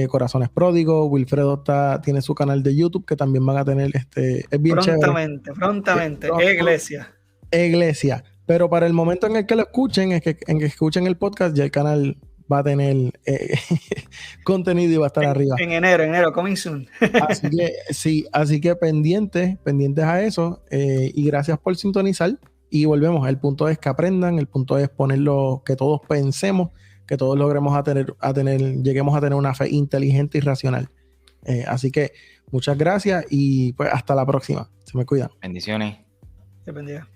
[SPEAKER 1] Corazones Pródigos, Wilfredo tiene su canal de YouTube que también van a tener, es bien
[SPEAKER 2] prontamente, Iglesia.
[SPEAKER 1] Pero para el momento en el que lo escuchen, en que escuchen el podcast, ya el canal va a tener contenido y va a estar arriba.
[SPEAKER 2] En enero, coming soon.
[SPEAKER 1] Así que sí, pendientes a eso, y gracias por sintonizar. Y volvemos, el punto es que aprendan, el punto es ponerlo, que todos pensemos, que todos logremos lleguemos a tener una fe inteligente y racional. Así que muchas gracias y pues hasta la próxima. Se me cuidan.
[SPEAKER 3] Bendiciones.
[SPEAKER 2] Se bendiga.